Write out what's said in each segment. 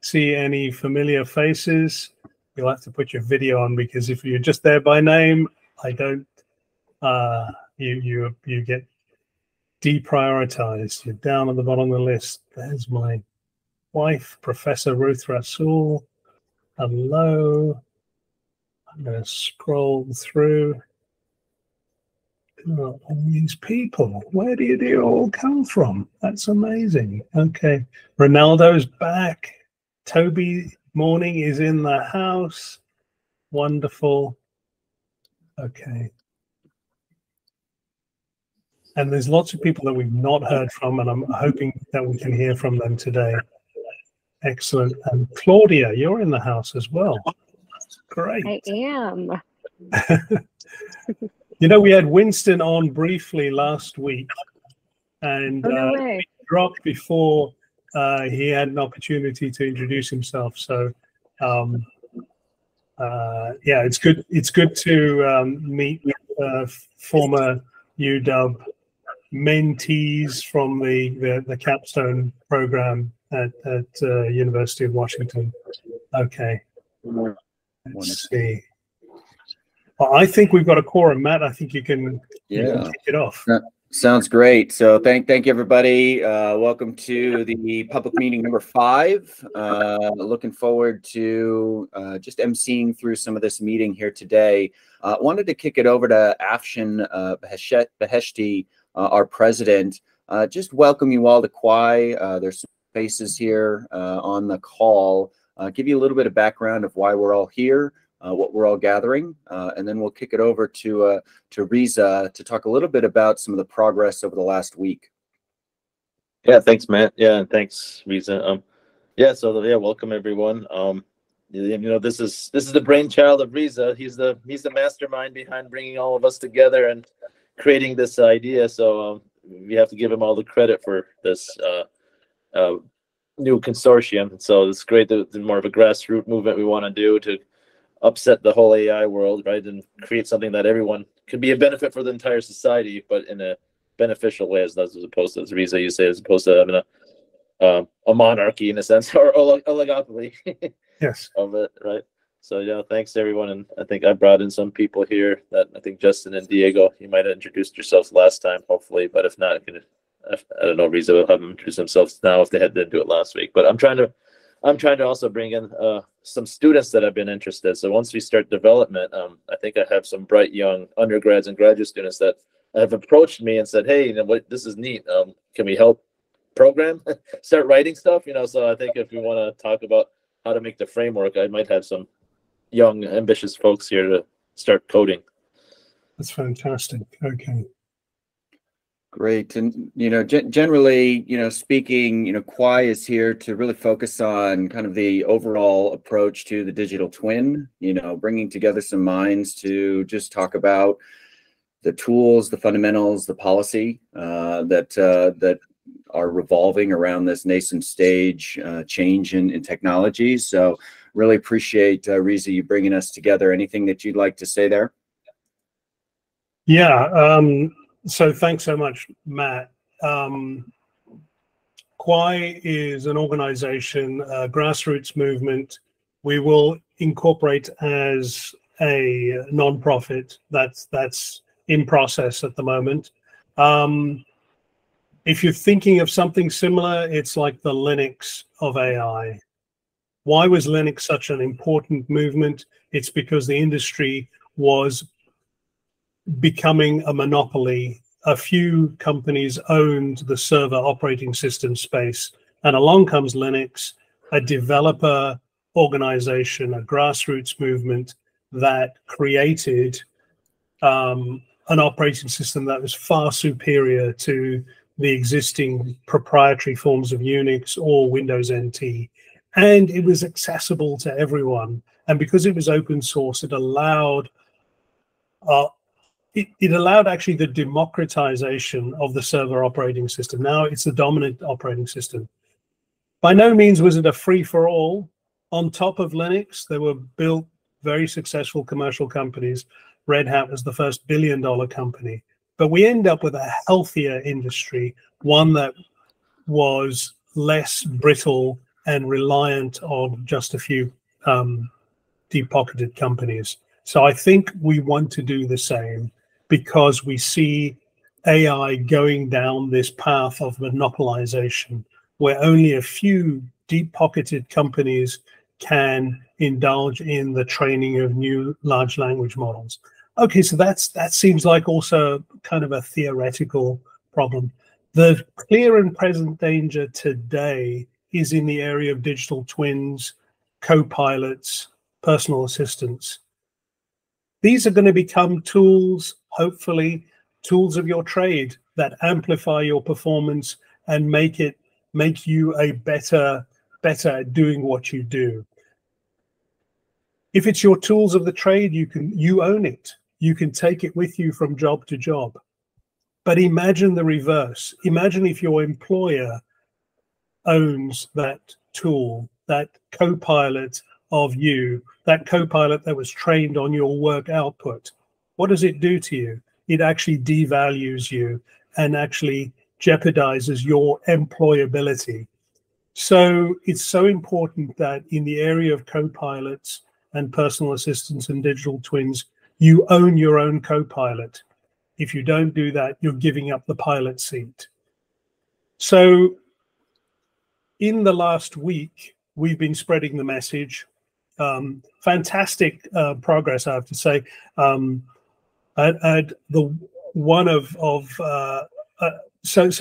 see any familiar faces. You'll have to put your video on, because if you're just there by name, I don't. You get deprioritized. You're down at the bottom of the list. There's my wife, Professor Ruth Rassool. Hello. I'm going to scroll through. Oh, all these people. Where do you all come from? That's amazing. Okay. Ronaldo's back. Toby Morning is in the house. Wonderful. Okay. And there's lots of people that we've not heard from, and I'm hoping that we can hear from them today. Excellent. And Claudia, you're in the house as well. Great. I am. You know, we had Winston on briefly last week, and he dropped before he had an opportunity to introduce himself. So, yeah, it's good. It's good to meet former UW mentees from the capstone program at University of Washington. Okay, let's see. Well, I think we've got a quorum, Matt. I think you can kick it off. Sounds great. So thank you, everybody. Welcome to the public meeting number 5. Looking forward to just emceeing through some of this meeting here today. Wanted to kick it over to Afshin Beheshti, our president. Just welcome you all to Kwaai. There's some faces here on the call. Give you a little bit of background of why we're all here. What we're all gathering, and then we'll kick it over to Reza to talk a little bit about some of the progress over the last week. Yeah, thanks, Matt. Yeah, and thanks, Reza. Yeah, so yeah, welcome everyone. You know, this is the brainchild of Reza. He's the mastermind behind bringing all of us together and creating this idea. So we have to give him all the credit for this new consortium. So it's great that more of a grassroots movement we want to do to upset the whole AI world, right, and create something that everyone could be a benefit for the entire society, but in a beneficial way, as opposed to, as Reza, you say, as opposed to having a monarchy in a sense, or oligopoly. Yes. Of it, right? So yeah, thanks everyone, and I think I brought in some people here that I think Justin and Diego, you might have introduced yourselves last time, hopefully, but if not, I don't know, Reza will have them introduce themselves now if they didn't do it last week. But I'm trying to also bring in some students that have been interested. So once we start development, I think I have some bright young undergrads and graduate students that have approached me and said, "Hey, you know what? This is neat. Can we help program, start writing stuff?" You know, so I think if we want to talk about how to make the framework, I might have some young, ambitious folks here to start coding. That's fantastic. Okay. Great. And, you know, generally, you know, speaking, you know, Kwaai is here to really focus on kind of the overall approach to the digital twin, you know, bringing together some minds to just talk about the tools, the fundamentals, the policy that are revolving around this nascent stage change in technology. So really appreciate, Reza, you bringing us together. Anything that you'd like to say there? Yeah. So thanks so much, Matt. Kwaai is an organization, a grassroots movement. We will incorporate as a nonprofit. That's in process at the moment. If you're thinking of something similar, it's like the Linux of AI. Why was Linux such an important movement? It's because the industry was becoming a monopoly. A few companies owned the server operating system space, and along comes Linux, a developer organization, a grassroots movement that created an operating system that was far superior to the existing proprietary forms of Unix or Windows NT. And it was accessible to everyone. And because it was open source, it allowed it allowed actually the democratization of the server operating system. Now it's the dominant operating system. By no means was it a free-for-all. On top of Linux, there were built very successful commercial companies. Red Hat was the first billion-dollar company. But we end up with a healthier industry, one that was less brittle, and reliant on just a few deep-pocketed companies. So I think we want to do the same, because we see AI going down this path of monopolization, where only a few deep-pocketed companies can indulge in the training of new large language models. Okay, so that seems like also kind of a theoretical problem. The clear and present danger today is in the area of digital twins, co-pilots, personal assistants. These are going to become tools, hopefully, tools of your trade that amplify your performance and make you a better at doing what you do. If it's your tools of the trade, you own it. You can take it with you from job to job. But imagine the reverse. Imagine if your employer owns that tool, that co-pilot of you, that co-pilot that was trained on your work output. What does it do to you? It actually devalues you and actually jeopardizes your employability. So it's so important that in the area of co-pilots and personal assistants and digital twins, you own your own co-pilot. If you don't do that, you're giving up the pilot seat. So in the last week, we've been spreading the message. Fantastic progress, I have to say. So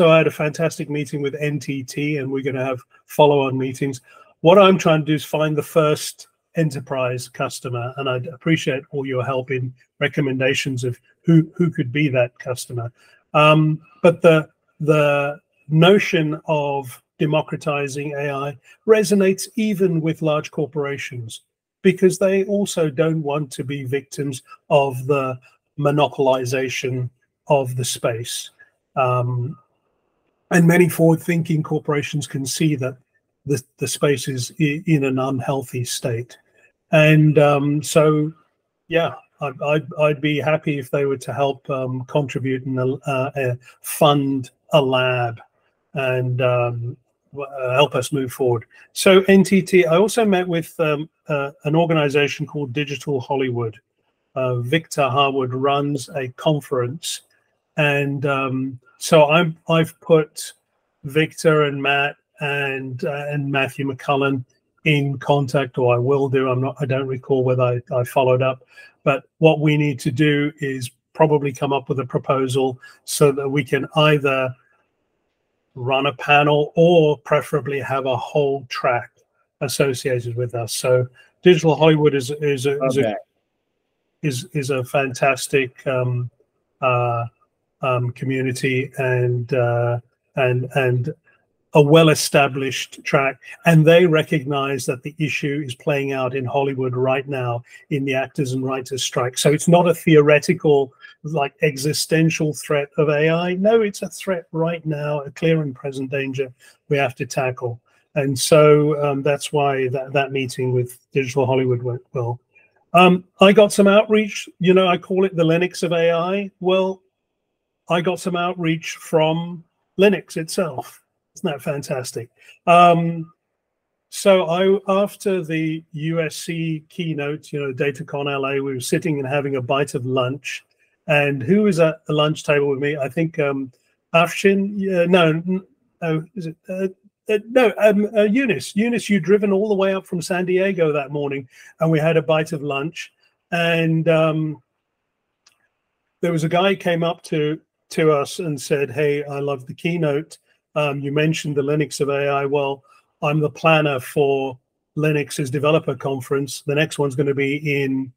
I had a fantastic meeting with NTT, and we're going to have follow-on meetings. What I'm trying to do is find the first enterprise customer, and I'd appreciate all your help in recommendations of who could be that customer. But the notion of democratizing AI resonates even with large corporations, because they also don't want to be victims of the monopolization of the space. And many forward-thinking corporations can see that the space is in an unhealthy state. And so, yeah, I'd be happy if they were to help contribute and fund a lab and help us move forward. So NTT, I also met with an organization called Digital Hollywood. Victor Harwood runs a conference, and so I've put Victor and Matt and Matthew McCullen in contact, or I will do. I don't recall whether I followed up, but what we need to do is probably come up with a proposal so that we can either run a panel or preferably have a whole track associated with us. So Digital Hollywood is a fantastic community and a well-established track, and they recognize that the issue is playing out in Hollywood right now in the actors and writers strike. So it's not a theoretical, like, existential threat of AI. No, it's a threat right now, a clear and present danger we have to tackle. And so that's why that meeting with Digital Hollywood went well. I got some outreach. You know, I call it the Linux of AI. Well, I got some outreach from Linux itself. Isn't that fantastic? So after the USC keynote, you know, DataCon LA, we were sitting and having a bite of lunch. And who was at the lunch table with me? I think Afshin. Eunice. Eunice, you'd driven all the way up from San Diego that morning, and we had a bite of lunch. And there was a guy who came up to us and said, "Hey, I love the keynote. You mentioned the Linux of AI. Well, I'm the planner for Linux's developer conference. The next one's going to be in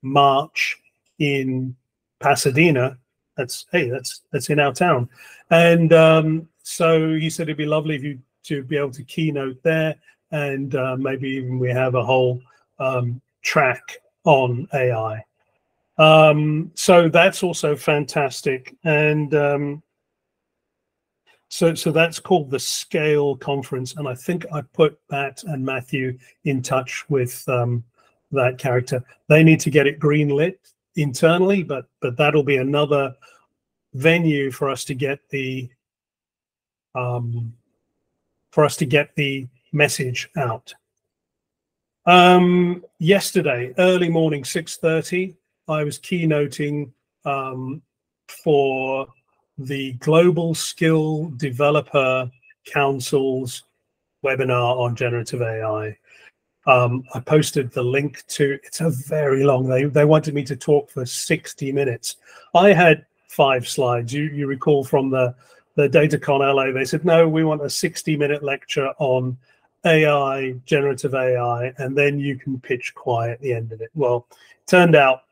March in Pasadena. That's in our town." And so he said it'd be lovely if you to be able to keynote there, and maybe even we have a whole track on AI. So that's also fantastic. And so that's called the Scale Conference, and I think I put Matt and Matthew in touch with that character. They need to get it greenlit internally, but that'll be another venue for us to get the message out. Yesterday, early morning, 6:30, I was keynoting for the Global Skill Developer Council's webinar on generative AI. I posted the link to, it's a very long, they wanted me to talk for 60 minutes. I had 5 slides. You recall from the DataCon LA, they said, no, we want a 60-minute lecture on AI, generative AI, and then you can pitch Kwaai at the end of it. Well, turned out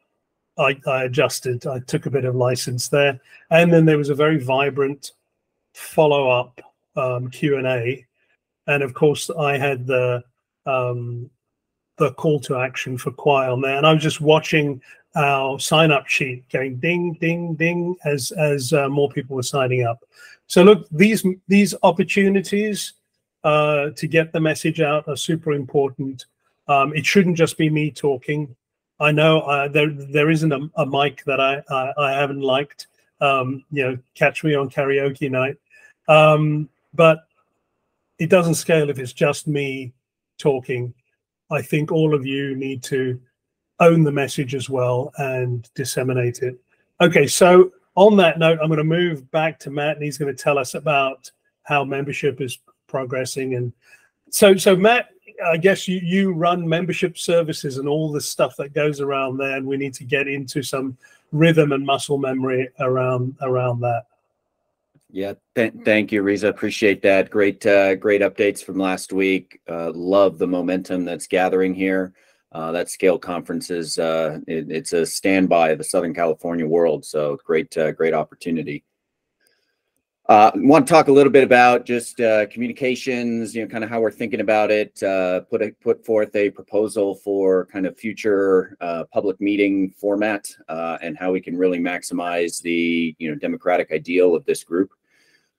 I adjusted. I took a bit of license there. And then there was a very vibrant follow-up Q&A. And of course, I had the call to action for Kwaai on there. And I was just watching our sign-up sheet going ding, ding, ding as more people were signing up. So look, these opportunities to get the message out are super important. It shouldn't just be me talking. I know there isn't a mic that I haven't liked. You know, catch me on karaoke night. But it doesn't scale if it's just me talking. I think all of you need to own the message as well and disseminate it. Okay, so on that note, I'm going to move back to Matt, and he's going to tell us about how membership is progressing. And so Matt, I guess you run membership services and all the stuff that goes around there, and we need to get into some rhythm and muscle memory around that. Yeah, thank you, Reza. Appreciate that. Great updates from last week. Love the momentum that's gathering here. That Scale conference is it's a standby of the Southern California world. So great opportunity. Want to talk a little bit about just communications, you know, kind of how we're thinking about it. Put forth a proposal for kind of future public meeting format and how we can really maximize the democratic ideal of this group.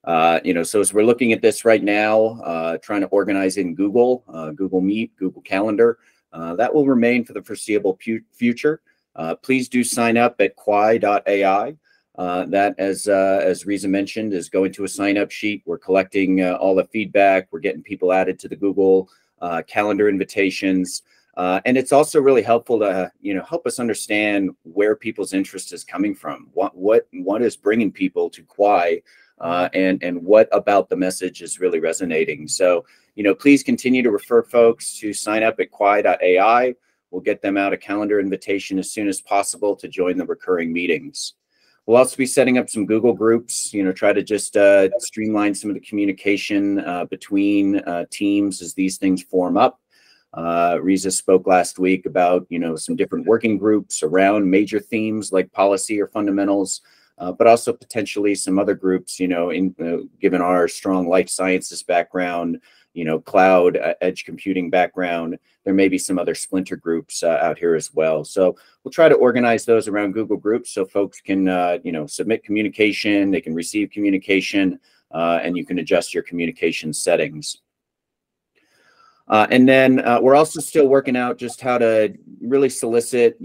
So as we're looking at this right now, trying to organize in Google Meet, Google Calendar, that will remain for the foreseeable future. Please do sign up at kwaai.ai. That, as Reza mentioned, is going to a sign-up sheet. We're collecting all the feedback. We're getting people added to the Google Calendar invitations. And it's also really helpful to, help us understand where people's interest is coming from. What is bringing people to Kwaai, and what about the message is really resonating. So, please continue to refer folks to sign up at kwaai.ai. We'll get them out a calendar invitation as soon as possible to join the recurring meetings. We'll also be setting up some Google groups, try to just streamline some of the communication between teams as these things form up. Reza spoke last week about, some different working groups around major themes like policy or fundamentals, but also potentially some other groups, given our strong life sciences background, cloud, edge computing background, there may be some other splinter groups out here as well. So we'll try to organize those around Google groups so folks can, submit communication, they can receive communication, and you can adjust your communication settings. And then we're also still working out just how to really solicit,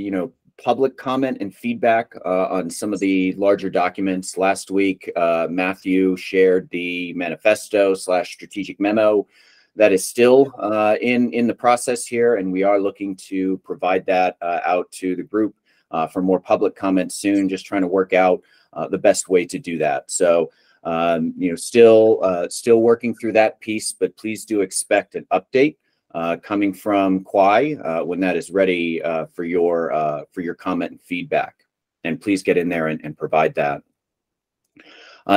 public comment and feedback on some of the larger documents. Last week, Matthew shared the manifesto/strategic memo that is still in the process here, and we are looking to provide that out to the group for more public comment soon, just trying to work out the best way to do that. So, still working through that piece, but please do expect an update coming from Kwaai when that is ready for your comment and feedback. And please get in there and provide that.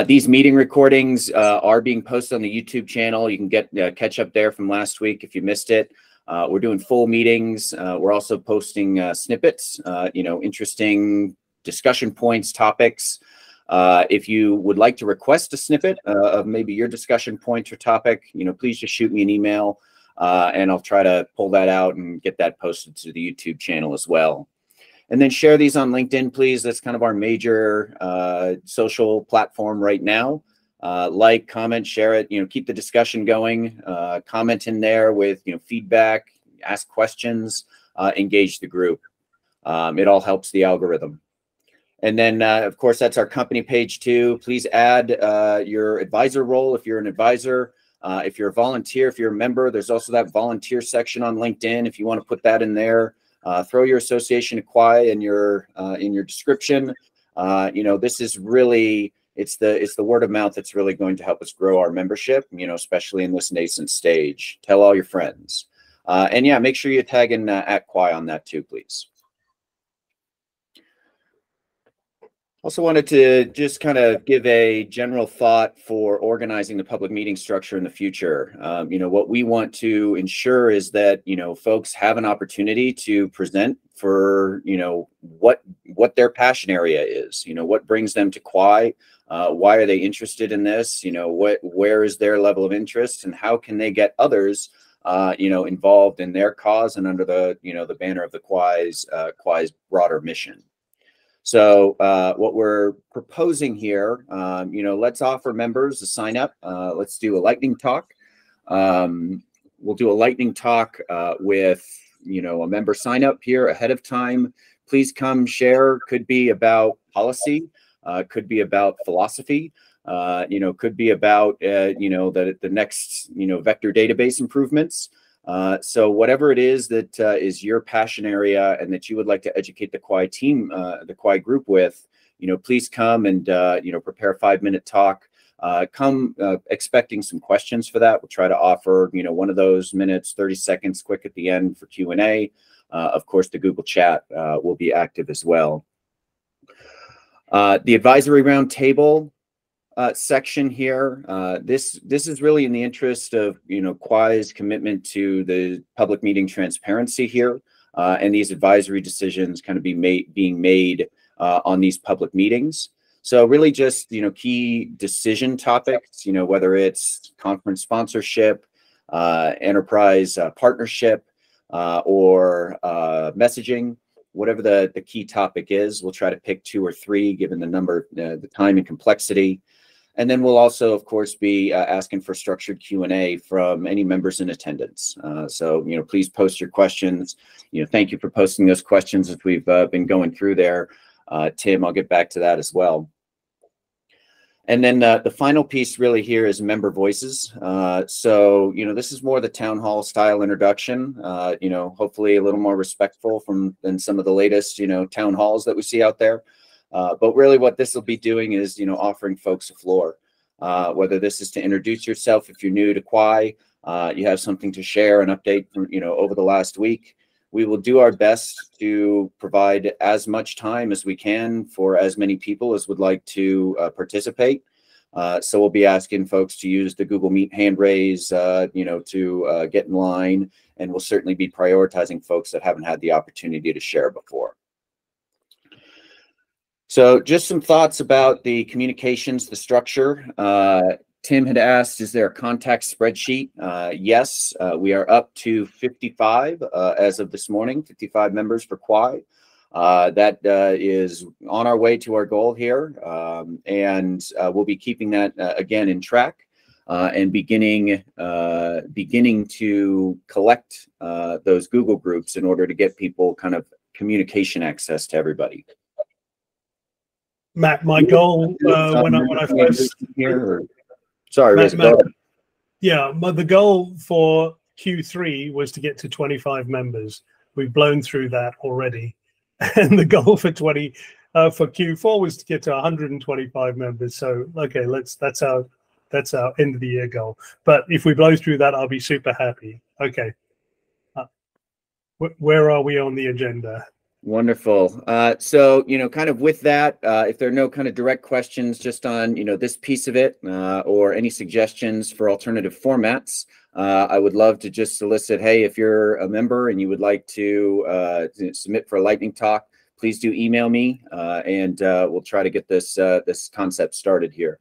These meeting recordings are being posted on the YouTube channel. You can catch up there from last week if you missed it. We're doing full meetings. We're also posting snippets, interesting discussion points, topics. If you would like to request a snippet of maybe your discussion point or topic, please just shoot me an email. And I'll try to pull that out and get that posted to the YouTube channel as well. And then share these on LinkedIn, please. That's kind of our major social platform right now. Like, comment, share it, keep the discussion going. Comment in there with, feedback, ask questions, engage the group. It all helps the algorithm. And then, of course, that's our company page too. Please add your advisor role if you're an advisor. If you're a volunteer, if you're a member, there's also that volunteer section on LinkedIn. If you want to put that in there, throw your association to Kwaai in your description. This is really, it's the word of mouth that's really going to help us grow our membership, especially in this nascent stage. Tell all your friends. And yeah, make sure you tag in at Kwaai on that too, please. Also wanted to just kind of give a general thought for organizing the public meeting structure in the future. What we want to ensure is that, folks have an opportunity to present for, what their passion area is, what brings them to Kwaai, why are they interested in this, where is their level of interest, and how can they get others, involved in their cause and under the, the banner of the Kwaai's broader mission. So what we're proposing here, let's offer members a sign up. Let's do a lightning talk. We'll do a lightning talk with, a member sign up here ahead of time. Please come share. Could be about policy, could be about philosophy, could be about, the next, vector database improvements. So whatever it is that is your passion area and that you would like to educate the Kwaai team, the Kwaai group with, please come and, prepare a 5-minute talk. Come expecting some questions for that. We'll try to offer, one of those minutes, 30 seconds quick at the end for Q&A. Of course, the Google chat will be active as well. The advisory round table section here. This is really in the interest of Kwaai's commitment to the public meeting transparency here, and these advisory decisions kind of being made on these public meetings. So really just key decision topics, whether it's conference sponsorship, enterprise partnership, or messaging. Whatever the key topic is, we'll try to pick 2 or 3 given the number, the time and complexity. And then we'll also, of course, be asking for structured Q&A from any members in attendance. So, please post your questions. Thank you for posting those questions as we've been going through there. Tim, I'll get back to that as well. And then the final piece really here is member voices. So, this is more the town hall style introduction, hopefully a little more respectful than some of the latest, town halls that we see out there. But really what this will be doing is, offering folks a floor, whether this is to introduce yourself if you're new to Kwaai, you have something to share, an update from, over the last week. We will do our best to provide as much time as we can for as many people as would like to participate. So we'll be asking folks to use the Google Meet hand raise, to get in line, and we'll certainly be prioritizing folks that haven't had the opportunity to share before. So just some thoughts about the communications, the structure. Tim had asked, is there a contact spreadsheet? Yes, we are up to 55 as of this morning, 55 members for Kwaai. That is on our way to our goal here. And we'll be keeping that again in track and beginning to collect those Google groups in order to get people kind of communication access to everybody. Matt, my goal when I first here. Sorry, Reza, go ahead. Yeah, the goal for Q3 was to get to 25 members. We've blown through that already, and the goal for Q4 was to get to 125 members. So okay, that's our end of the year goal. But if we blow through that, I'll be super happy. Okay, where are we on the agenda? Wonderful. So, kind of with that, if there are no kind of direct questions just on, this piece of it or any suggestions for alternative formats, I would love to just solicit, hey, if you're a member and you would like to submit for a lightning talk, please do email me and we'll try to get this concept started here.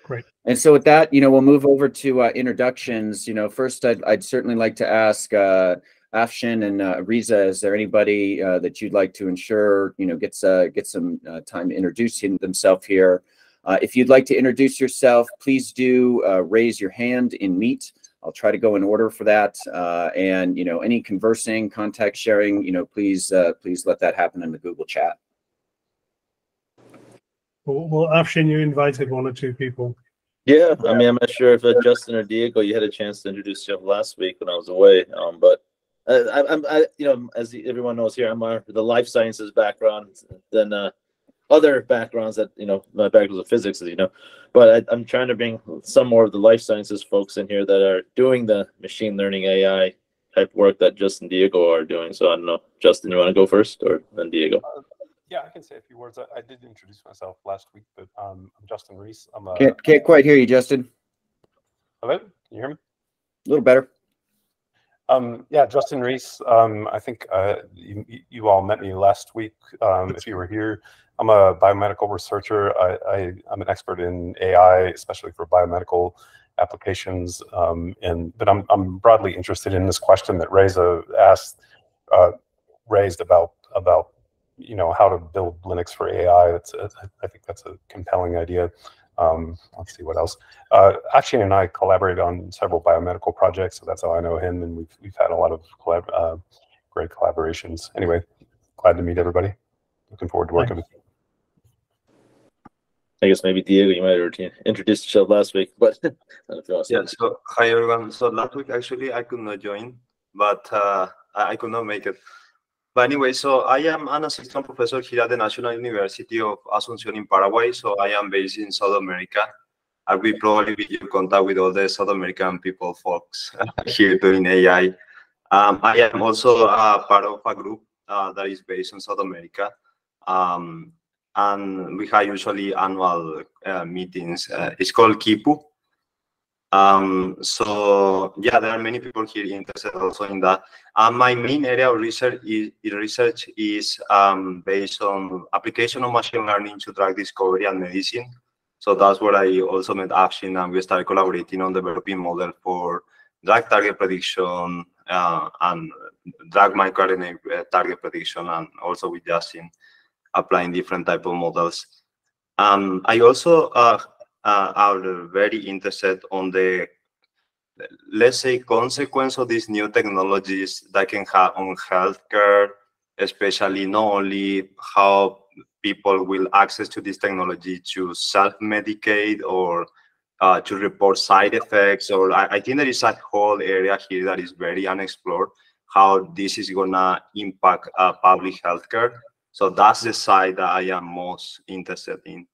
Great. And so with that, we'll move over to introductions. First, I'd certainly like to ask Afshin and Reza, is there anybody that you'd like to ensure, get some time to introduce themselves here? If you'd like to introduce yourself, please do raise your hand in Meet. I'll try to go in order for that. And, any conversing, contact sharing, please let that happen in the Google chat. Well, Afshin, you invited 1 or 2 people. Yeah, I mean, I'm not sure if Justin or Diego, you had a chance to introduce yourself last week when I was away, but you know, as everyone knows here, I'm the life sciences background, then other backgrounds that, you know, my background was physics, as you know, but I'm trying to bring some more of the life sciences folks in here that are doing the machine learning AI type work that Justin and Diego are doing. So I don't know, Justin, you want to go first, or then Diego? Yeah, I can say a few words. I did introduce myself last week, but I'm Justin Reese. I'm a Can't quite hear you, Justin. Hello, can you hear me? A little better. Yeah, Justin Reese. I think you all met me last week. If you were here, I'm a biomedical researcher. I'm an expert in AI, especially for biomedical applications. But I'm broadly interested in this question that Reza raised about you know, how to build Linux for AI. I think that's a compelling idea. Let's see what else. Afshin and I collaborated on several biomedical projects, so that's how I know him, and we've had a lot of great collaborations. Anyway, glad to meet everybody. Looking forward to working with you. I guess maybe Diego, you might have introduced yourself last week, but yeah. So hi everyone. So last week actually I could not join, but I could not make it. But anyway, so I am an assistant professor here at the National University of Asunción in Paraguay. So I am based in South America. I will probably be in contact with all the South American folks here doing AI. I am also part of a group that is based in South America. And we have usually annual meetings. It's called KIPU. So yeah, there are many people here interested also in that. My main area of research is based on application of machine learning to drug discovery and medicine. So that's where I also met Afshin, and we started collaborating on developing model for drug target prediction and drug microRNA target prediction, and also with Justin applying different type of models. I also are very interested on the, let's say, consequence of these new technologies that can have on healthcare, especially not only how people will access to this technology to self-medicate or to report side effects. Or I think there is a whole area here that is very unexplored, how this is gonna impact public healthcare. So that's the side that I am most interested in.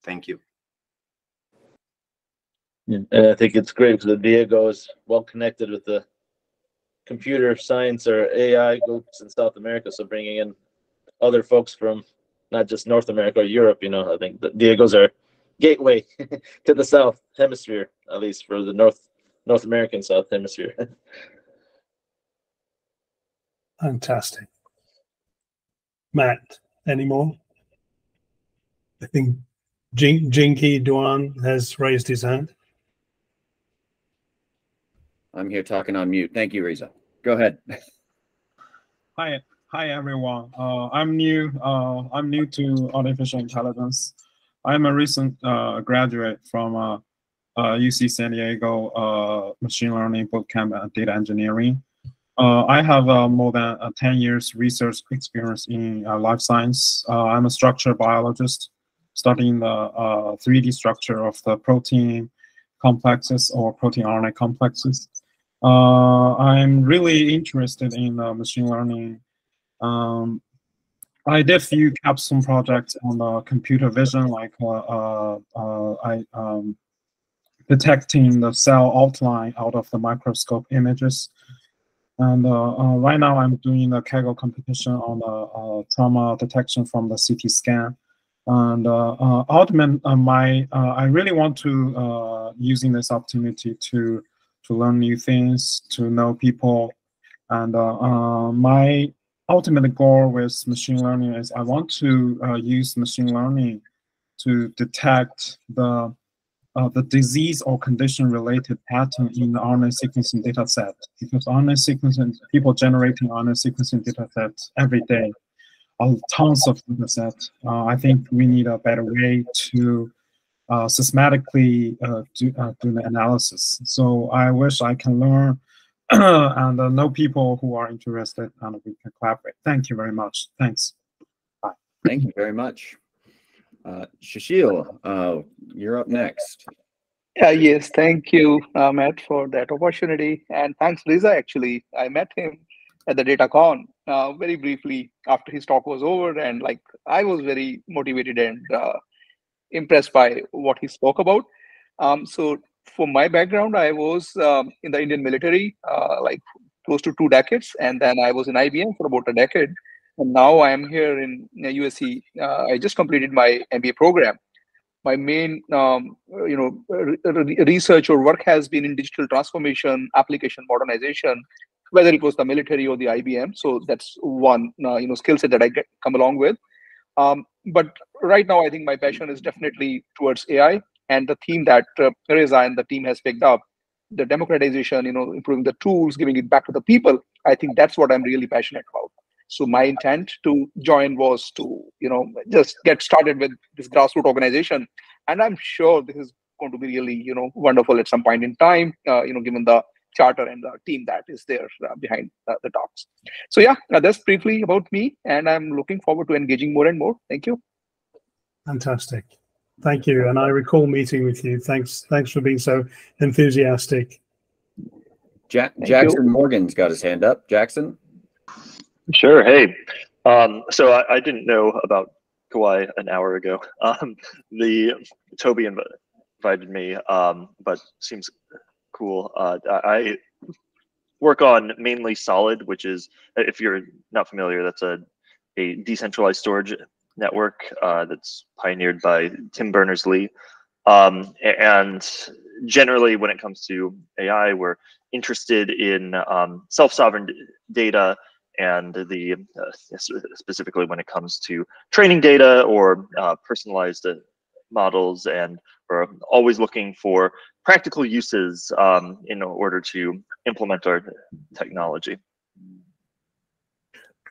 Thank you. Yeah, and I think it's great because Diego is well connected with the computer science or AI groups in South America. So bringing in other folks from not just North America or Europe, you know, I think that Diego's our gateway to the South Hemisphere, at least for the North American South Hemisphere. Fantastic. Matt, any more? I think Jinky Duan has raised his hand. I'm here talking on mute. Thank you, Reza. Go ahead. Hi everyone. I'm new to artificial intelligence. I'm a recent graduate from UC San Diego machine learning bootcamp and data engineering. I have more than 10 years research experience in life science. I'm a structural biologist, studying the 3D structure of the protein complexes or protein RNA complexes. I'm really interested in machine learning. I did a few capstone projects on computer vision, like detecting the cell outline out of the microscope images. And right now I'm doing a Kaggle competition on the trauma detection from the CT scan. And I really want to using this opportunity to learn new things, to know people. And my ultimate goal with machine learning is I want to use machine learning to detect the disease or condition-related pattern in the RNA sequencing data set. Because RNA sequencing, people generating RNA sequencing data sets every day, tons of data sets. I think we need a better way to systematically do the analysis. So I wish I can learn and know people who are interested, and we can collaborate. Thank you very much. Thanks. Bye. Thank you very much. Shashil, you're up next. Yes, thank you, Matt, for that opportunity. And thanks, Reza, actually. I met him at the DataCon very briefly after his talk was over. And like, I was very motivated and impressed by what he spoke about. So for my background, I was in the Indian military, like close to 2 decades. And then I was in IBM for about a decade. And now I am here in USC. I just completed my MBA program. My main research or work has been in digital transformation, application modernization, whether it was the military or the IBM. So that's one skill set that I come along with. But right now, I think my passion is definitely towards AI and the theme that Reza and the team has picked up, the democratization, improving the tools, giving it back to the people. I think that's what I'm really passionate about. So my intent to join was to, just get started with this grassroots organization. And I'm sure this is going to be really, wonderful at some point in time, given the charter and the team that is there behind the talks. So yeah, that's briefly about me. And I'm looking forward to engaging more and more. Thank you. Fantastic. Thank you. And I recall meeting with you. Thanks for being so enthusiastic. Jackson Morgan's got his hand up. Jackson? Sure. Hey, so I didn't know about Kwaai an hour ago. Toby invited me, but seems cool. I work on mainly Solid, which is, if you're not familiar, that's a decentralized storage network that's pioneered by Tim Berners-Lee. And generally, when it comes to AI, we're interested in self-sovereign data, and specifically when it comes to training data or personalized models, and we're always looking for practical uses in order to implement our technology.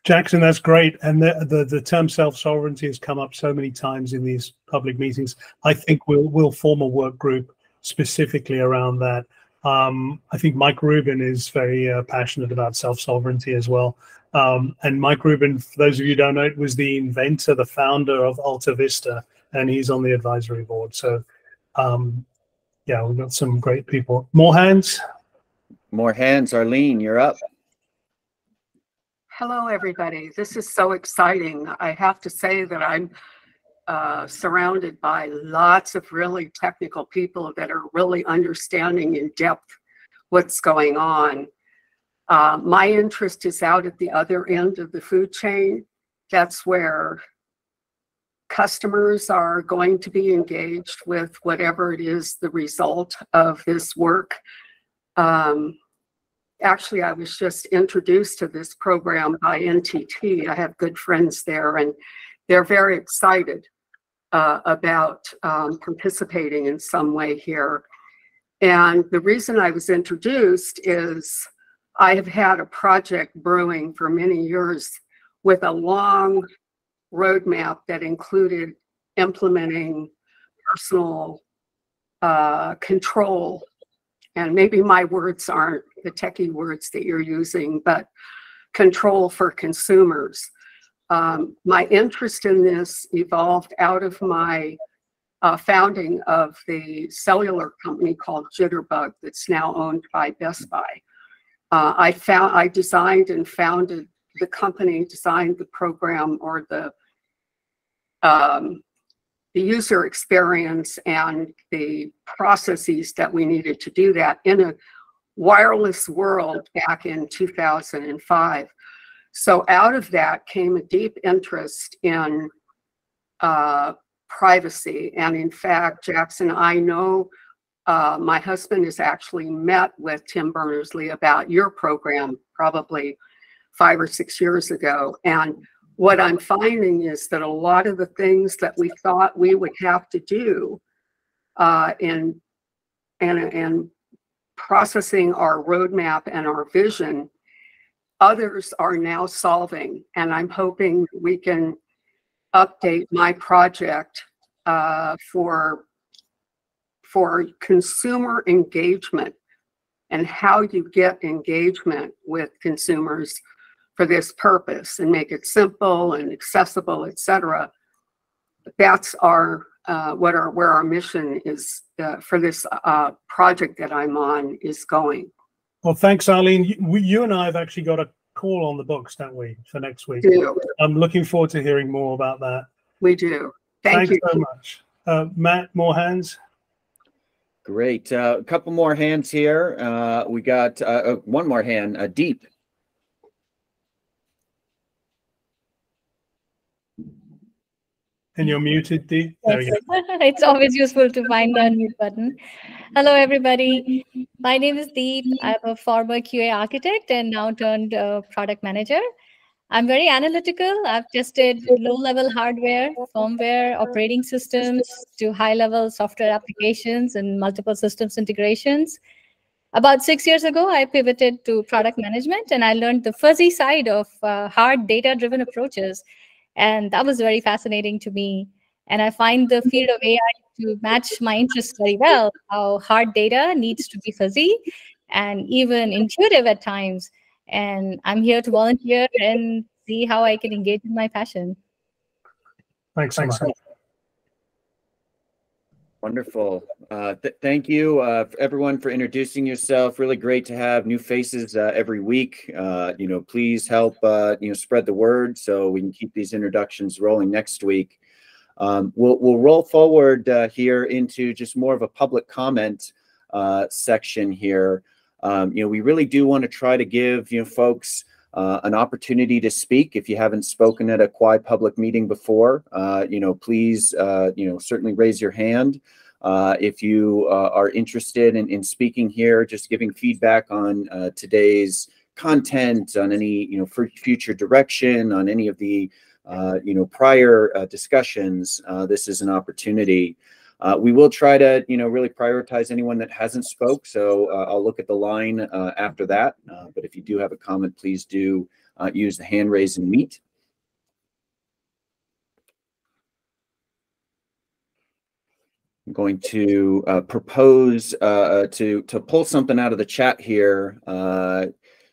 Jackson, that's great. And the term self-sovereignty has come up so many times in these public meetings. I think we'll form a work group specifically around that. I think Mike Rubin is very passionate about self-sovereignty as well. And Mike Rubin, for those of you who don't know, was the inventor, the founder of Alta Vista, and he's on the advisory board. So yeah, we've got some great people. More hands? More hands. Arlene, you're up. Hello, everybody. This is so exciting. I have to say that I'm surrounded by lots of really technical people that are really understanding in depth what's going on. My interest is out at the other end of the food chain. That's where customers are going to be engaged with whatever it is the result of this work. Actually, I was just introduced to this program by NTT. I have good friends there, and they're very excited about participating in some way here. And the reason I was introduced is I have had a project brewing for many years with a long roadmap that included implementing personal control. And maybe my words aren't the techie words that you're using, but control for consumers. My interest in this evolved out of my founding of the cellular company called Jitterbug that's now owned by Best Buy. I designed and founded the company, designed the program or the user experience and the processes that we needed to do that in a wireless world back in 2005. So out of that came a deep interest in privacy. And in fact, Jackson, I know my husband has actually met with Tim Berners-Lee about your program probably 5 or 6 years ago. And what I'm finding is that a lot of the things that we thought we would have to do in processing our roadmap and our vision, others are now solving. And I'm hoping we can update my project for consumer engagement and how you get engagement with consumers for this purpose and make it simple and accessible, etc. That's our where our mission is for this project that I'm on is going. Well, thanks, Arlene. You and I have actually got a call on the books, don't we, for next week? Do. I'm looking forward to hearing more about that. We do. Thanks you so much. Matt, more hands? Great. A couple more hands here. We got one more hand, Deep. And you're muted, Deep. There you go. It's always useful to find the unmute button. Hello, everybody. My name is Deep. I'm a former QA architect and now turned product manager. I'm very analytical. I've tested low-level hardware, firmware, operating systems to high-level software applications and multiple systems integrations. About 6 years ago, I pivoted to product management, and I learned the fuzzy side of hard data-driven approaches. And that was very fascinating to me. And I find the field of AI to match my interests very well, how hard data needs to be fuzzy and even intuitive at times. And I'm here to volunteer and see how I can engage in my passion. Thanks so much. Wonderful. Thank you, everyone, for introducing yourself. Really great to have new faces every week. Please help spread the word so we can keep these introductions rolling next week. We'll roll forward here into just more of a public comment section here. We really do want to try to give folks an opportunity to speak. If you haven't spoken at a Kwaai public meeting before, please certainly raise your hand. If you are interested in speaking here, just giving feedback on today's content, on any future direction, on any of the prior discussions, this is an opportunity. We will try to really prioritize anyone that hasn't spoke, so I'll look at the line after that. But if you do have a comment, please do use the hand raise and meet. I'm going to propose to pull something out of the chat here.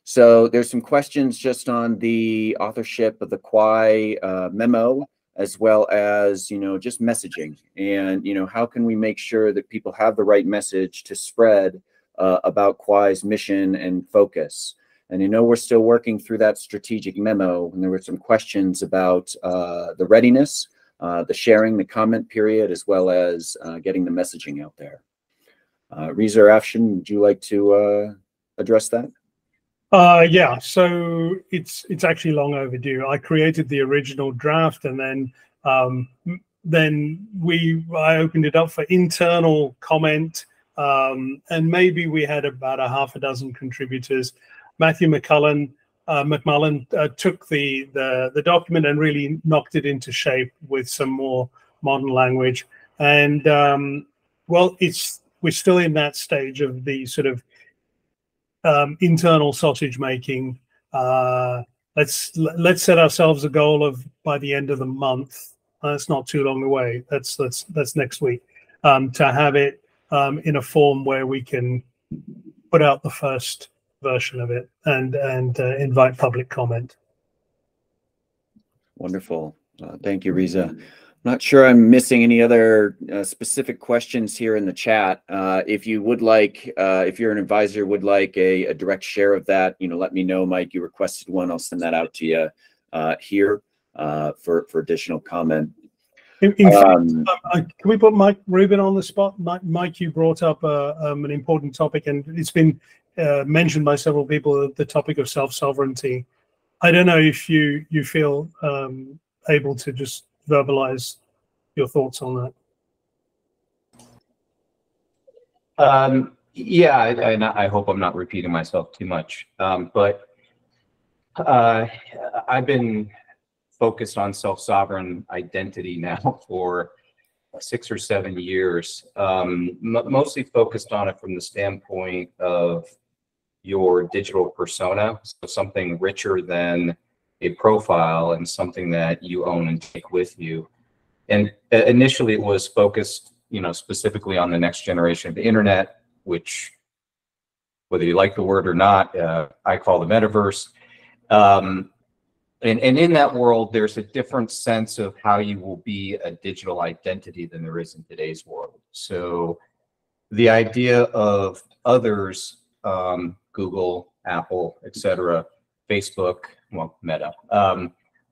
So there's some questions just on the authorship of the Kwaai memo, as well as just messaging, and how can we make sure that people have the right message to spread about Kwaai's mission and focus. And we're still working through that strategic memo, and there were some questions about the readiness, the sharing, the comment period, as well as getting the messaging out there. Reza or Afshin, would you like to address that? Yeah, so it's actually long overdue. I created the original draft, and then I opened it up for internal comment, and maybe we had about a half a dozen contributors. Matthew McMullen took the document and really knocked it into shape with some more modern language. And well, we're still in that stage of the sort of internal sausage making. Let's set ourselves a goal of by the end of the month. That's not too long away. That's next week. To have it in a form where we can put out the first version of it and invite public comment. Wonderful. Thank you, Reza. I'm not sure I'm missing any other specific questions here in the chat. If you would like, if you're an advisor, would like a direct share of that, let me know, Mike. You requested one. I'll send that out to you here for additional comment. In fact, can we put Mike Rubin on the spot? Mike, you brought up an important topic, and it's been mentioned by several people, the topic of self-sovereignty. I don't know if you feel able to just verbalize your thoughts on that. Yeah, and I hope I'm not repeating myself too much, but I've been focused on self-sovereign identity now for 6 or 7 years, mostly focused on it from the standpoint of your digital persona, so something richer than a profile and something that you own and take with you. And initially it was focused, specifically on the next generation of the internet, which, whether you like the word or not, I call the metaverse. and in that world, there's a different sense of how you will be a digital identity than there is in today's world. So the idea of others, Google, Apple, etc., Facebook, well, Meta,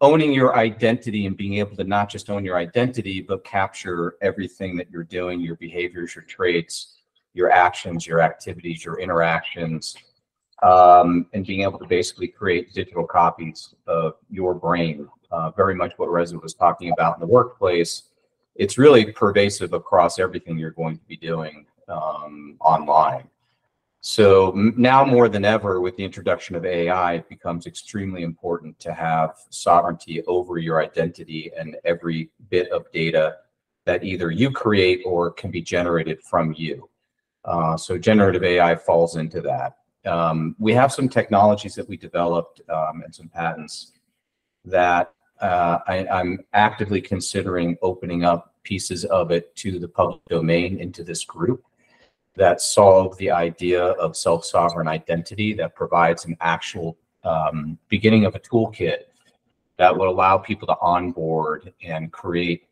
owning your identity and being able to not just own your identity, but capture everything that you're doing, your behaviors, your traits, your actions, your activities, your interactions, and being able to basically create digital copies of your brain. Very much what Reza was talking about in the workplace. It's really pervasive across everything you're going to be doing online. So now more than ever, with the introduction of AI, it becomes extremely important to have sovereignty over your identity and every bit of data that either you create or can be generated from you. So generative AI falls into that. We have some technologies that we developed and some patents that I'm actively considering opening up pieces of it to the public domain into this group that solve the idea of self-sovereign identity, that provides an actual beginning of a toolkit that would allow people to onboard and create,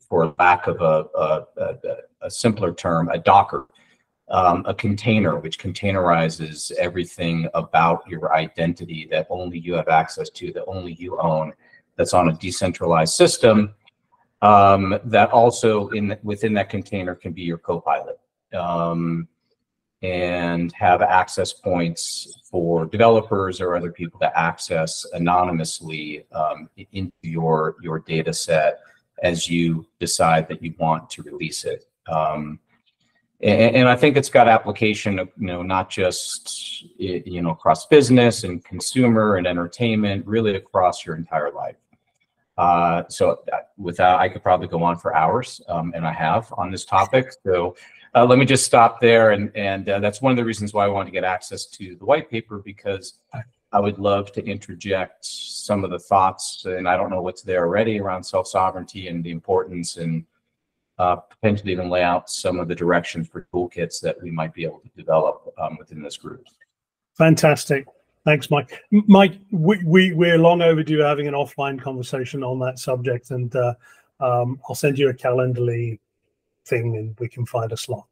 for lack of a simpler term, a Docker, a container which containerizes everything about your identity that only you have access to, that only you own, that's on a decentralized system, that also within that container can be your co-pilot, and have access points for developers or other people to access anonymously into your data set as you decide that you want to release it. And I think it's got application, not just, across business and consumer and entertainment, really across your entire life. So I could probably go on for hours, and I have on this topic. So let me just stop there. And that's one of the reasons why I want to get access to the white paper, because I would love to interject some of the thoughts, and I don't know what's there already, around self-sovereignty and the importance, and potentially even lay out some of the directions for toolkits that we might be able to develop within this group. Fantastic. Thanks, Mike. Mike, we're long overdue having an offline conversation on that subject, and I'll send you a Calendly thing and we can find a slot.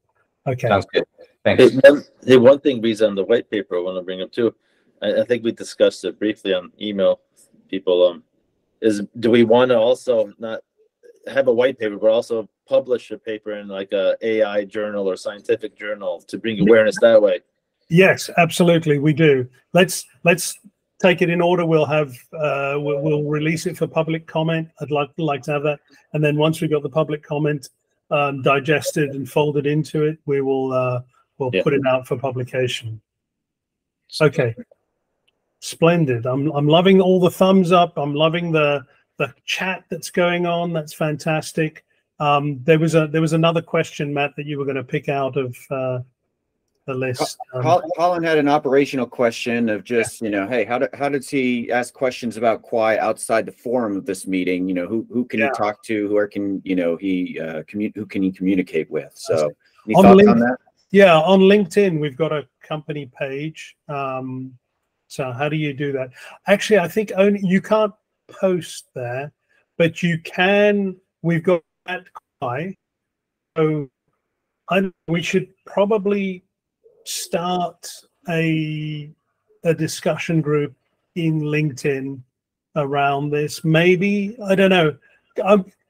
Okay. Sounds good. Thanks. Hey, one thing, Reza, on the white paper I want to bring up too, I think we discussed it briefly on email, people, is do we want to also not have a white paper, but also publish a paper in like a AI journal or scientific journal to bring awareness that way? Yes, absolutely, we do. Let's take it in order. We'll have we'll release it for public comment. I'd like to have that, and then once we've got the public comment digested and folded into it, we will we'll put it out for publication. Okay, splendid. I'm loving all the thumbs up. I'm loving the chat that's going on. That's fantastic. There was another question, Matt, that you were going to pick out of the list. Colin had an operational question of just, hey, how does he ask questions about Kwaai outside the forum of this meeting? Who can he talk to? Who can who can he communicate with? So any thoughts on that? Yeah, on LinkedIn we've got a company page. So how do you do that? Actually, I think you can't post there, but you can. We've got at Kwaai, so we should probably start a discussion group in LinkedIn around this. Maybe, I don't know.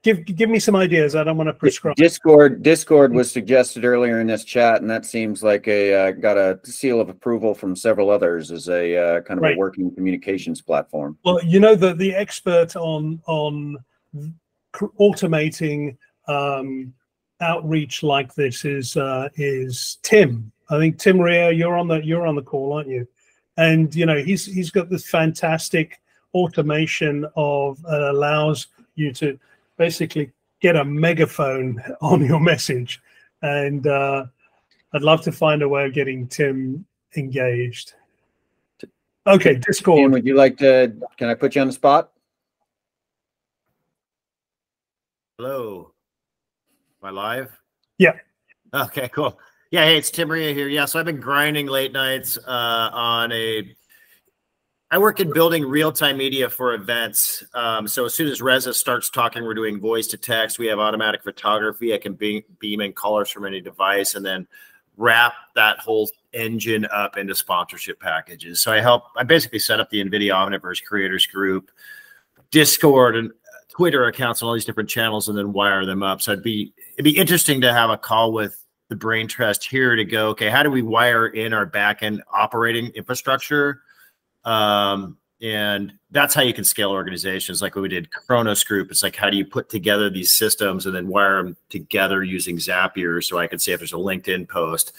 Give me some ideas. I don't want to prescribe. Discord was suggested earlier in this chat, and that seems like got a seal of approval from several others as a kind of a working communications platform. Well, the expert on automating outreach like this is Tim. I think Tim Rea, you're on the call, aren't you? And he's got this fantastic automation that allows you to basically get a megaphone on your message. And I'd love to find a way of getting Tim engaged. Okay, Discord. Tim, would you like to? Can I put you on the spot? Hello. Am I live? Yeah. Okay, cool. Yeah, hey, it's Tim Rea here. Yeah, so I've been grinding late nights on a I work in building real-time media for events. So as soon as Reza starts talking, we're doing voice to text. We have automatic photography. I can beam in colors from any device and then wrap that whole engine up into sponsorship packages. So I basically set up the NVIDIA Omniverse Creators Group, Discord and Twitter accounts and all these different channels and then wire them up. So it'd be interesting to have a call with the brain trust here to go, okay, how do we wire in our back-end operating infrastructure? And that's how you can scale organizations like what we did Kronos Group. It's like, how do you put together these systems and then wire them together using Zapier? So I can say if there's a LinkedIn post,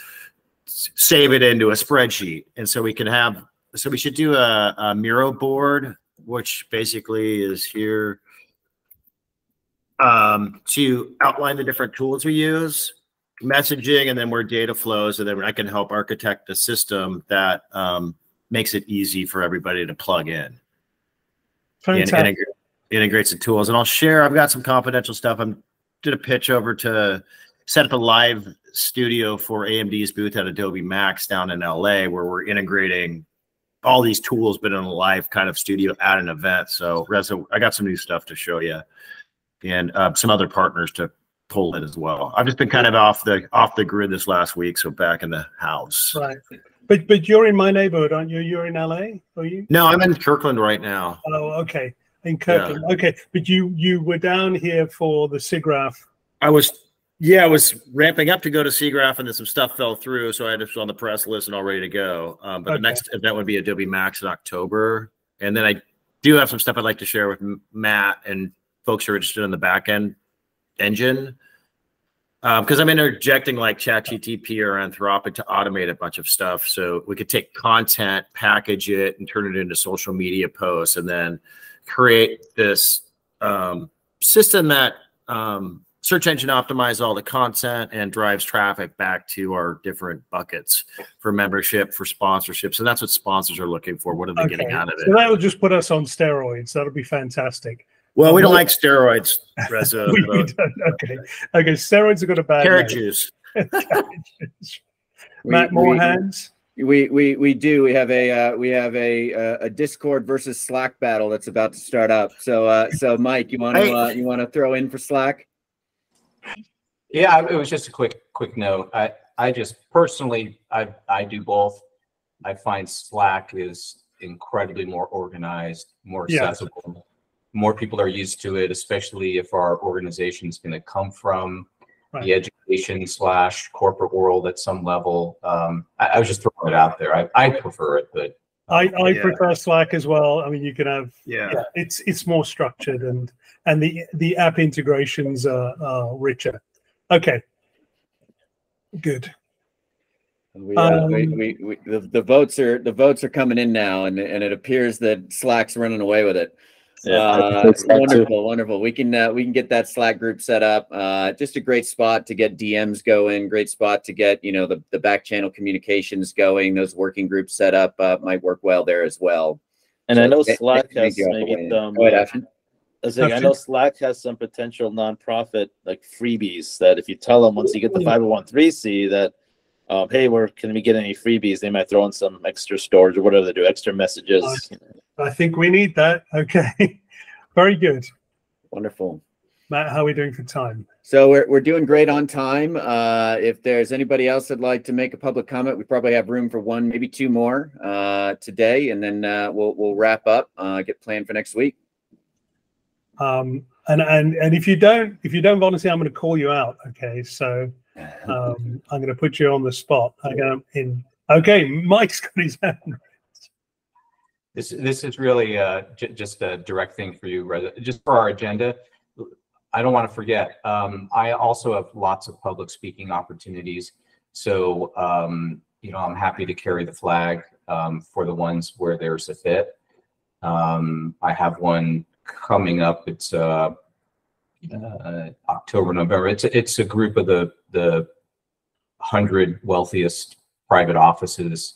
save it into a spreadsheet. And so we can have, so we should do a Miro board, which basically is here to outline the different tools we use, messaging, and then where data flows. And then I can help architect a system that, makes it easy for everybody to plug in. And integrates the tools. And I'll share, I've got some confidential stuff. I did a pitch over to set up a live studio for AMD's booth at Adobe Max down in LA, where we're integrating all these tools, but in a live kind of studio at an event. So Reza, I got some new stuff to show you and some other partners to pull in as well. I've just been kind of off the grid this last week. So back in the house. Right. But you're in my neighborhood, aren't you? You're in LA, are you? No, I'm in Kirkland right now. Oh, okay. In Kirkland. Yeah. Okay. But you were down here for the SIGGRAPH. I was ramping up to go to SIGGRAPH, and then some stuff fell through, so I was on the press list and all ready to go. But the next event would be Adobe Max in October. And then I do have some stuff I'd like to share with Matt and folks who are interested in the back end engine. Because I'm interjecting like ChatGPT or Anthropic to automate a bunch of stuff. So we could take content, package it, and turn it into social media posts, and then create this system that search engine optimize all the content and drives traffic back to our different buckets for membership, for sponsorships. And that's what sponsors are looking for. What are they getting out of it? So that will just put us on steroids. That'll be fantastic. Well, we don't like steroids, Reza. Okay. Steroids are good or bad. Carrot juice. Matt, more hands. We do. We have a Discord versus Slack battle that's about to start up. So Mike, you want to throw in for Slack? Yeah, it was just a quick note. I just personally I do both. I find Slack is incredibly more organized, more accessible. Yeah. More people are used to it, especially if our organization is going to come from the education / corporate world at some level. I was just throwing it out there. I prefer it, but I prefer Slack as well. I mean, you can have it's more structured and the app integrations are richer. Okay, good. The votes are coming in now, and it appears that Slack's running away with it. Yeah, wonderful. We can get that Slack group set up. Just a great spot to get DMs going. Great spot to get the back channel communications going. Those working groups set up might work well there as well. And so I know Slack has maybe some. Go ahead, Afshin. I know Slack has some potential nonprofit like freebies that if you tell them once you get the 501(c) that hey, we're can we get any freebies? They might throw in some extra storage or whatever they do, extra messages. I think we need that. Okay, very good. Wonderful. Matt, how are we doing for time? So we're doing great on time. If there's anybody else that'd like to make a public comment, we probably have room for one, maybe two more today, and then we'll wrap up. Get planned for next week. And if you don't volunteer, I'm going to call you out. Okay, so I'm going to put you on the spot. Okay, Mike's got his hand. This is really just a direct thing for you, Reza. Just for our agenda. I don't want to forget. I also have lots of public speaking opportunities, so I'm happy to carry the flag for the ones where there's a fit. I have one coming up. It's October, November. It's a group of the 100 wealthiest private offices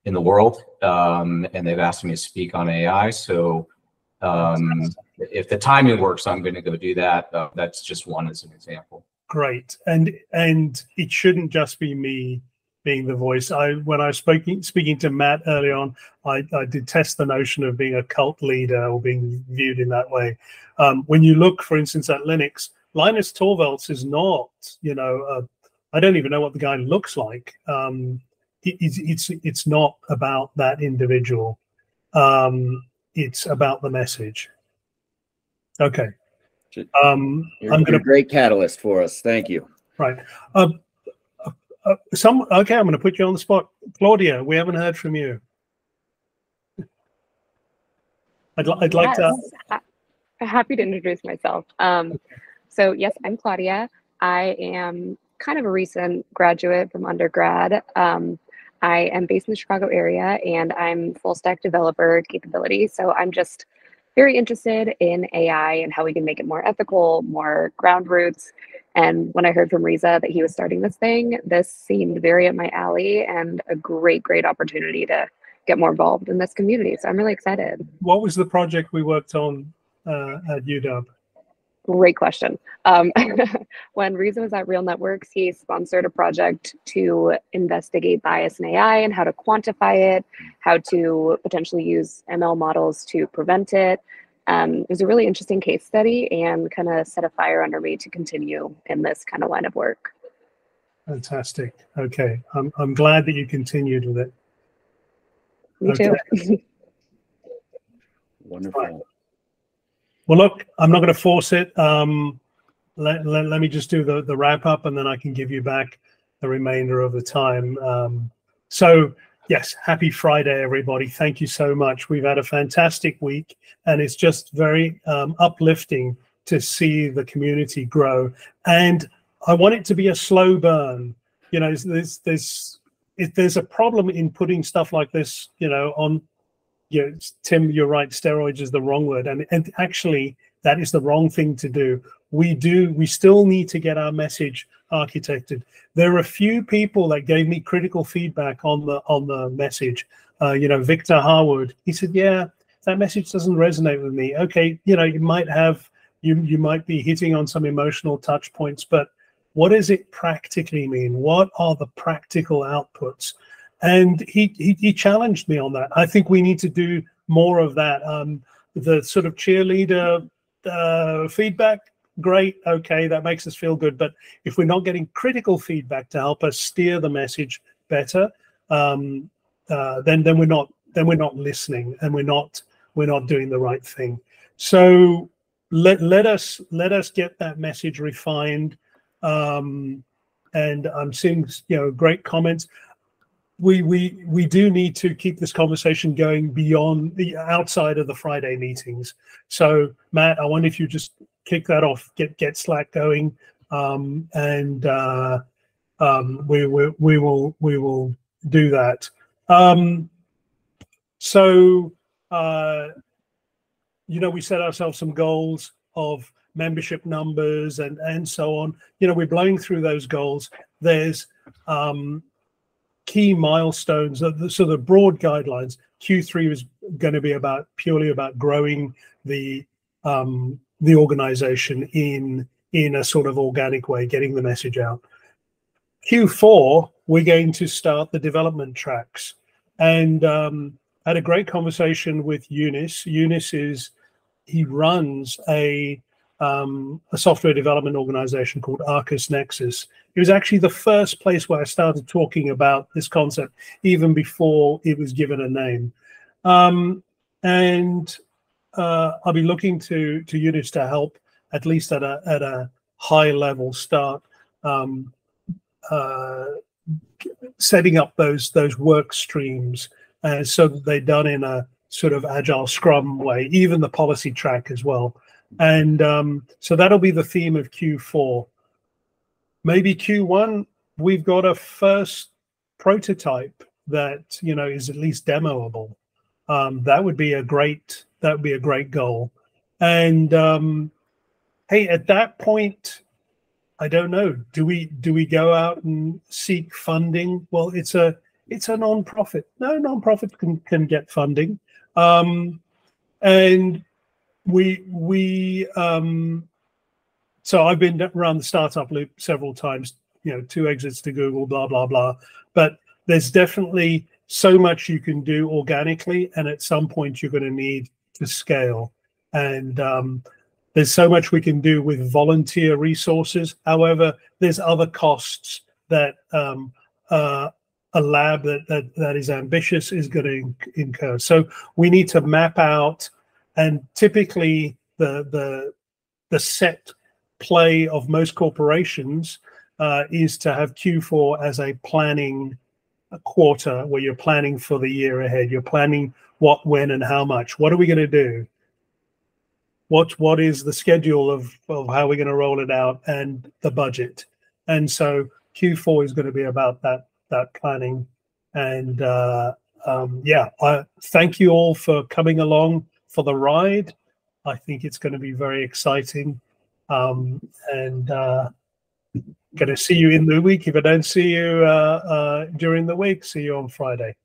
in the world, and they've asked me to speak on AI. So if the timing works, I'm going to go do that. That's just one as an example. Great, and it shouldn't just be me being the voice. When I was speaking to Matt early on, I detest the notion of being a cult leader or being viewed in that way. When you look, for instance, at Linux, Linus Torvalds is not, I don't even know what the guy looks like. It's not about that individual. It's about the message. Okay. You're a great catalyst for us. Thank you. Right. Okay, I'm going to put you on the spot. Claudia, we haven't heard from you. I'd like to. I'm happy to introduce myself. So yes, I'm Claudia. I am kind of a recent graduate from undergrad. I am based in the Chicago area, and I'm full stack developer capability. So I'm just very interested in AI and how we can make it more ethical, more ground roots. And when I heard from Reza that he was starting this thing, this seemed very up my alley and a great, great opportunity to get more involved in this community. So I'm really excited. What was the project we worked on at UW? Great question. When Reza was at Real Networks, he sponsored a project to investigate bias in AI and how to quantify it, how to potentially use ML models to prevent it. It was a really interesting case study and kind of set a fire under me to continue in this kind of line of work. Fantastic. Okay. I'm glad that you continued with it. Me too. Wonderful. Right. Well, look, I'm not going to force it. Let me just do the wrap up, and then I can give you back the remainder of the time. So, yes, happy Friday, everybody. Thank you so much. We've had a fantastic week, and it's just very uplifting to see the community grow. And I want it to be a slow burn. There's a problem in putting stuff like this, on. Tim, you're right. Steroids is the wrong word, and actually, that is the wrong thing to do. We still need to get our message architected. There are a few people that gave me critical feedback on the message. Victor Harwood. He said, "Yeah, that message doesn't resonate with me." Okay, you might be hitting on some emotional touch points, but what does it practically mean? What are the practical outputs? And he challenged me on that. I think we need to do more of that. The sort of cheerleader feedback, great, okay, that makes us feel good. But if we're not getting critical feedback to help us steer the message better, then we're not listening, and we're not doing the right thing. So let us get that message refined. And I'm seeing great comments. We do need to keep this conversation going outside of the Friday meetings. So Matt, I wonder if you just kick that off, get Slack going, and we will do that. We set ourselves some goals of membership numbers and so on. We're blowing through those goals. There's key milestones, so the broad guidelines. Q3 is going to be purely about growing the organization in a sort of organic way, getting the message out. Q4, we're going to start the development tracks, and had a great conversation with Eunice. He runs a software development organization called Arcus Nexus. It was actually the first place where I started talking about this concept, even before it was given a name. And I'll be looking to Eunice to help, at least at a high level start, setting up those work streams, so that they're done in a sort of agile Scrum way, even the policy track as well. And so that'll be the theme of Q4. Maybe Q1, we've got a first prototype that is at least demoable. That would be a great goal. And hey, at that point, I don't know. Do we go out and seek funding? Well, it's a non-profit. No non-profit can get funding. And so I've been around the startup loop several times. 2 exits to Google, blah, blah, blah. But there's definitely so much you can do organically, and at some point you're going to need to scale. And there's so much we can do with volunteer resources. However, there's other costs that a lab that is ambitious is going to incur. So we need to map out, and typically the set play of most corporations is to have Q4 as a planning quarter, where you're planning for the year ahead. You're planning what, when, and how much. What are we going to do? What is the schedule of how we're going to roll it out, and the budget? And so Q4 is going to be about that planning. And yeah, thank you all for coming along for the ride. I think it's going to be very exciting. And going to see you in the week. If I don't see you during the week, see you on Friday.